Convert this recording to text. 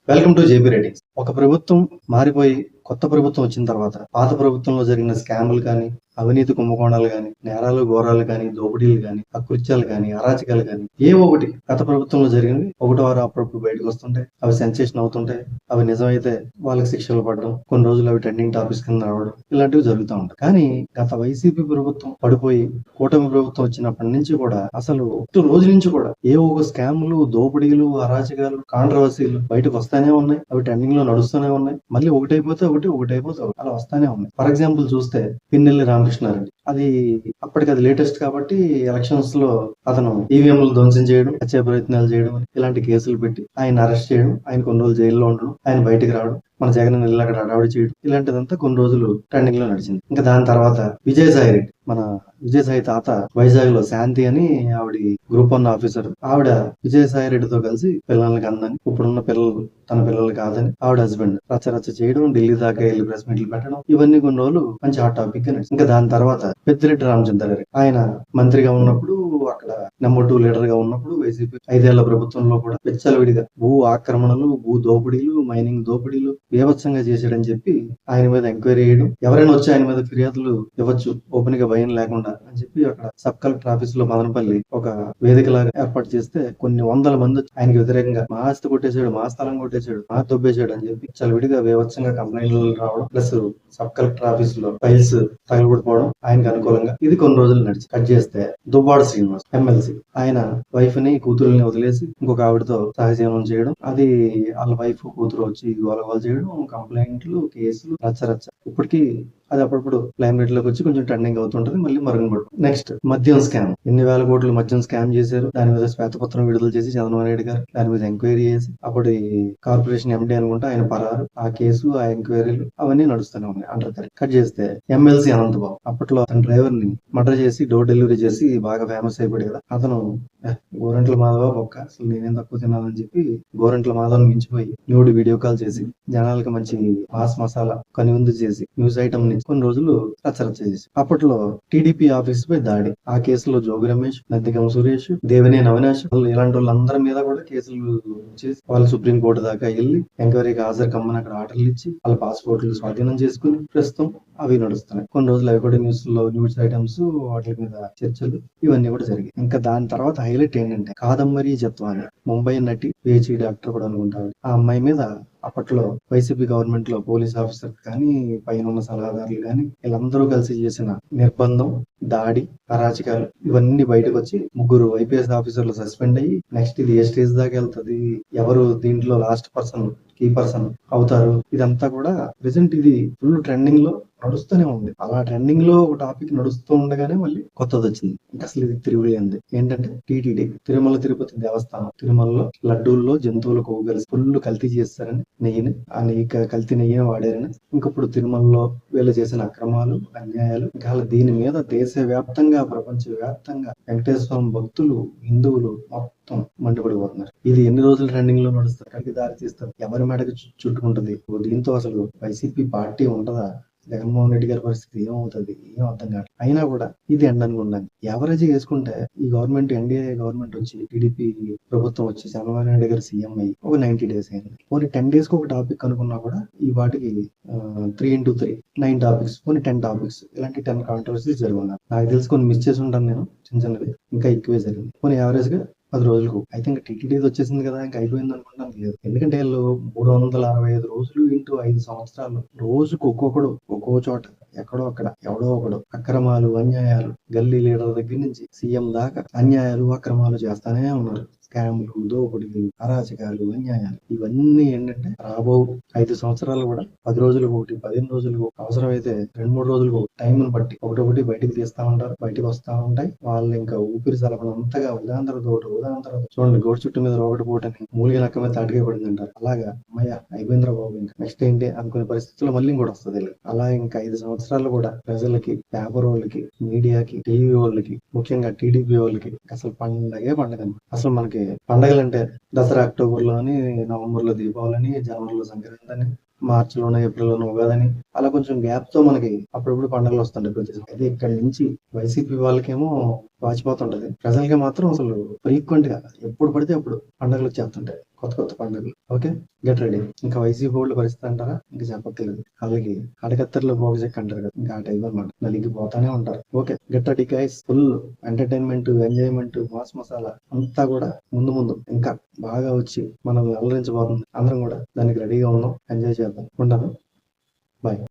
Welcome to JP ratings. ఒక ప్రభుత్వం మారిపోయి కొత్త ప్రభుత్వం వచ్చిన తర్వాత పాత ప్రభుత్వంలో జరిగిన స్కాములు కానీ, అవినీతి కుంభకోణాలు కానీ, నేరాలు ఘోరాలు కానీ, దోపిడీలు కానీ, అకృత్యాలు కానీ, అరాచకాలు కానీ ఏవో ఒకటి గత ప్రభుత్వంలో జరిగినవి ఒకటో వారు అప్పుడప్పుడు బయటకు వస్తుంటాయి. అవి సెన్సేషన్ అవుతుంటాయి. అవి నిజమైతే వాళ్ళకి శిక్షలు పడడం, కొన్ని రోజులు అవి ట్రెండింగ్ టాపిక్స్ కింద రావడం, ఇలాంటివి జరుగుతూ ఉంటాయి. కానీ గత వైసీపీ ప్రభుత్వం పడిపోయి కూటమి ప్రభుత్వం వచ్చినప్పటి నుంచి కూడా అసలు ఒక్క రోజు నుంచి కూడా ఏవో ఒక స్కాములు, దోపిడీలు, అరాచకాలు, కాంట్రవర్సీలు బయటకు వస్తానే ఉన్నాయి. అవి ట్రెండింగ్ లో నడుస్తూనే ఉన్నాయి. మళ్ళీ ఒకటైపోతే ఒకటైపోతే అలా వస్తానే ఉన్నాయి. ఫర్ ఎగ్జాంపుల్ చూస్తే పిన్నెల్లి రామకృష్ణారెడ్డి, అది అప్పటికి అది లేటెస్ట్ కాబట్టి ఎలక్షన్స్ లో అతను ఈవీఎంలు ధ్వంసం చేయడం, హత్యా ప్రయత్నాలు చేయడం, ఇలాంటి కేసులు పెట్టి ఆయన అరెస్ట్ చేయడం, ఆయన కొన్ని రోజులు జైల్లో ఉండడం, ఆయన బయటికి రావడం, మన జగన్ అక్కడ హడావిడి చేయడం, ఇలాంటిదంతా కొన్ని రోజులు ట్రెండింగ్ లో నడిచింది. ఇంకా దాని తర్వాత విజయసాయి రెడ్డి, మన విజయసాయి తాత వైజాగ్ లో శాంతి అని ఆవిడ గ్రూప్ 1 ఆఫీసర్, ఆవిడ విజయసాయి రెడ్డితో కలిసి పిల్లలకి అందని, ఇప్పుడున్న పిల్లలు తన పిల్లలు కాదని ఆవిడ హస్బెండ్ రచ్చ చేయడం, ఢిల్లీ దాకా వెళ్ళి ప్రెస్ మీట్లు పెట్టడం, ఇవన్నీ కొన్ని రోజులు మంచి హాట్ టాపిక్. ఇంకా దాని తర్వాత పెద్దిరెడ్డి రామచంద్రారెడ్డి, ఆయన మంత్రిగా ఉన్నప్పుడు, అక్కడ నెంబర్ 2 లీడర్ గా ఉన్నప్పుడు వైసీపీ 5 ఏళ్ల ప్రభుత్వంలో కూడా విచ్చలవిడిగా భూ ఆక్రమణలు, భూ దోపిడీలు, మైనింగ్ దోపిడీలు బీభత్సంగా చేశాడని చెప్పి ఆయన మీద ఎంక్వైరీ చేయడం, ఎవరైనా వచ్చి ఆయన మీద ఫిర్యాదులు ఇవ్వచ్చు ఓపెన్ గా భయం లేకుండా అని చెప్పి అక్కడ సబ్ కలెక్టర్ ఆఫీస్ లో మదనపల్లి ఒక వేదిక లాగా ఏర్పాటు చేస్తే కొన్ని వందల మంది ఆయనకి వ్యతిరేకంగా మా ఆస్తి కొట్టేశాడు, మా స్థలం కొట్టేశాడు, మా దొబ్బేశాడు అని చెప్పి చాలా విడిగా బీభత్సంగా కంప్లైంట్లు రావడం, ప్లస్ సబ్ కలెక్టర్ ఆఫీస్ లో ఫైల్స్ తగలబడిపోవడం ఆయనకు అనుకూలంగా. ఇది కొన్ని రోజులు నడిచి కట్ చేస్తే దువ్వాడ శ్రీనివాస్ ఎమ్మెల్సీ, ఆయన వైఫ్ ని కూతురుని వదిలేసి ఇంకొక ఆవిడతో సహజీవనం చేయడం, అది వాళ్ళ వైఫ్ కూతురు వచ్చి గోలగోల చేయడం, కంప్లైంట్లు, కేసులు, రచ్చ. ఇప్పటికీ అది అప్పుడప్పుడు లైమ్ లైట్ లోకి వచ్చి కొంచెం ట్రెండింగ్ అవుతుంటది, మళ్ళీ మరుగుపడు. నెక్స్ట్ మద్యం స్కామ్, ఎన్ని వేల కోట్లు మద్యం స్కామ్ చేశారు, దాని మీద శ్వేతపత్రం విడుదల చేసి చంద్రబాబు నాయుడు గారు దాని మీద ఎంక్వైరీ చేసి, అప్పుడు కార్పొరేషన్ ఎండీ అనుకుంటా ఆయన పరారు, ఆ కేసు, ఆ ఎంక్వైరీలు అవన్నీ నడుస్తూనే ఉన్నాయి అంటారు. కట్ చేస్తే ఎమ్మెల్సీ అనంతబాబు, అప్పట్లో అతని డ్రైవర్ ని మర్డర్ చేసి డోర్ డెలివరీ చేసి బాగా ఫేమస్ అయిపోయాడు కదా, అతను గోరంట్ల మాధవ ఒక్క అసలు నేనేం తక్కువ తినాలని చెప్పి గోరంట్ల మాధవ్ మించిపోయి న్యూడ్ వీడియో కాల్ చేసి జనాలకి మంచి మాస్ మసాలా కనువిందు చేసి న్యూస్ ఐటమ్ ని కొన్ని రోజులు రచ్చరచ్చ చేసి, అప్పట్లో టీడీపీ ఆఫీస్ పై దాడి, ఆ కేసులో జోగి రమేష్, నద్దిగం సురేష్, దేవినేని అవినాష్ ఇలాంటి వాళ్ళందరి మీద కూడా కేసులు చేసి వాళ్ళు సుప్రీం కోర్టు దాకా వెళ్ళి ఎంక్వైరీకి హాజరు కమ్మని అక్కడ ఆర్డర్లు ఇచ్చి వాళ్ళ పాస్పోర్ట్లు స్వాధీనం చేసుకుని ప్రస్తుతం అవి నడుస్తున్నాయి. కొన్ని రోజులు అవి కూడా న్యూస్ ఐటమ్స్ వాటి మీద చర్చలు ఇవన్నీ కూడా జరిగాయి. ఇంకా దాని తర్వాత హైలైట్ ఏంటంటే కాదంబరి జత్వాని, ముంబై నటి, పిహెచ్డి డాక్టర్ కూడా అనుకుంటారు, ఆ అమ్మాయి మీద అప్పట్లో వైసీపీ గవర్నమెంట్ లో పోలీస్ ఆఫీసర్ కానీ, పైన ఉన్న సలహాదారులు కానీ వీళ్ళందరూ కలిసి చేసిన నిర్బంధం, దాడి, అరాచకాలు ఇవన్నీ బయటకు వచ్చి 3 ఐపీఎస్ ఆఫీసర్లు సస్పెండ్ అయ్యి, నెక్స్ట్ ఇది ఏ స్టేజ్ దాకా వెళ్తుంది, ఎవరు దీంట్లో లాస్ట్ పర్సన్ కీ పర్సన్ అవుతారు, ఇదంతా కూడా ప్రెసెంట్ ఇది ఫుల్ ట్రెండింగ్ లో నడుస్తూనే ఉంది. అలా ట్రెండింగ్ లో ఒక టాపిక్ నడుస్తూ ఉండగానే మళ్ళీ కొత్తది వచ్చింది. ఇంకా అసలు ఇది తిరుగులేంది ఏంటంటే టీటీడీ, తిరుమల తిరుపతి దేవస్థానం, తిరుమలలో లడ్డూల్లో జంతువుల కొవ్వు కలిసి ఫుల్ కల్తీ చేస్తారని, నెయ్యిని, ఆ నెయ్యి కల్తీ నెయ్యిని వాడారని, ఇంకప్పుడు తిరుమలలో వీళ్ళు చేసిన అక్రమాలు, అన్యాయాలు, ఇంకా దీని మీద దేశవ్యాప్తంగా, ప్రపంచ వ్యాప్తంగా వెంకటేశ్వర భక్తులు, హిందువులు మొత్తం మండిపడిపోతున్నారు. ఇది ఎన్ని రోజులు ట్రెండింగ్ లో నడుస్తారు, అక్కడికి దారి తీస్తారు, ఎవరి మేడకి చుట్టుకుంటుంది. దీంతో అసలు వైసీపీ పార్టీ ఉంటదా, జగన్మోహన్ రెడ్డి గారి పరిస్థితి ఏమవుతుంది, ఏం అర్థం కాదు. అయినా కూడా ఇది ఎండ్ అనుకున్నాను. యావరేజ్ వేసుకుంటే ఈ గవర్నమెంట్, ఎన్డీఏ గవర్నమెంట్ వచ్చి, టీడీపీ ప్రభుత్వం వచ్చి చంద్రబాబు నాయుడు గారు సీఎం అయ్యి ఒక 90 days అయింది. పోనీ 10 days కి ఒక టాపిక్ అనుకున్నా కూడా ఈ వాటికి 3x3 9 టాపిక్స్, పోనీ 10 టాపిక్స్, ఇలాంటి 10 కాంట్రవర్సీస్ జరుగున్నారు. నాకు తెలిసి కొన్ని మిస్ చేసి ఉంటాను నేను, చిన్నది ఇంకా ఎక్కువే జరిగింది. పోనీ యావరేజ్ గా 10 రోజులకు అయితే ఇంకా టీటీడీ వచ్చేసింది కదా, ఇంకా అయిపోయింది అనుకుంటాను. లేదు, ఎందుకంటే వీళ్ళు 365 రోజులు ఇంటూ 5 సంవత్సరాలు రోజుకు ఒక్కొక్కడు ఒక్కో చోట ఎక్కడో అక్కడ ఎవడో ఒకడు అక్రమాలు, అన్యాయాలు, గల్లీ లీడర్ దగ్గర నుంచి సీఎం దాకా అన్యాయాలు, అక్రమాలు చేస్తానే ఉన్నారు. స్కామ్లు, దోపిడీలు, అరాచకాలు, అన్యాయాలు ఇవన్నీ ఏంటంటే రాబో 5 సంవత్సరాలు కూడా 10 రోజులకు ఒకటి, 15 రోజులకు ఒకటి, అవసరమైతే 2-3 రోజులకు టైంను బట్టి ఒకటి బయటికి తీస్తా ఉంటారు, బయటకు వస్తా ఉంటాయి. వాళ్ళు ఇంకా ఊపిరి సలపనంతగా ఉదాహరణ చూడండి, గోడు చుట్టూ మీద రోగటి పోటని మూలిక నక్క మీద తాటికే పడింది అంటారు. అలాగా అమ్మయ్య అయిపోయిందిరా బాబు, ఇంకా నెక్స్ట్ ఏంటి అనుకునే పరిస్థితుల్లో మళ్ళీ కూడా వస్తుంది. అలా ఇంకా 5 సంవత్సరాలు కూడా ప్రజలకి, పేపర్ వాళ్ళకి, మీడియాకి, టీవీ వాళ్ళకి, ముఖ్యంగా టీడీపీ వాళ్ళకి అసలు పండగ. అసలు మనకి పండగలు అంటే దసరా అక్టోబర్ లోని, నవంబర్ లో దీపావళిని, జనవరిలో సంక్రాంతి అని, మార్చిలోనో ఏప్రిల్లోనో ఉగాదని, అలా కొంచెం గ్యాప్ తో మనకి అప్పుడప్పుడు పండుగలు వస్తుంటాయి ప్రతి. అయితే ఇక్కడ నుంచి వైసీపీ వాళ్ళకేమో వాచిపోతుంటది. ప్రజలకి మాత్రం అసలు ఫ్రీక్వెంట్ గా ఎప్పుడు పడితే అప్పుడు పండుగలు వచ్చేస్తుంటాయి, కొత్త కొత్త పండుగలు. Okay, get ready. ఇంకా వైసీపీ హోల్డ్ పరిస్థితి అంటారా, ఇంకా చెప్పట్లేదు. వాళ్ళకి అడకత్తర్లో పోగజెక్ అంటారు కదా, ఇంకా ఆ టైం అనమాట, నలిగిపోతానే ఉంటారు. Okay, get ready guys. Full entertainment, enjoyment, mass masala అంతా కూడా ముందు ముందు ఇంకా బాగా వచ్చి మనం అలరించబోతుంది. అందరం కూడా దానికి రెడీగా ఉన్నాం, ఎంజాయ్ చేద్దాం. ఉంటాను, బాయ్.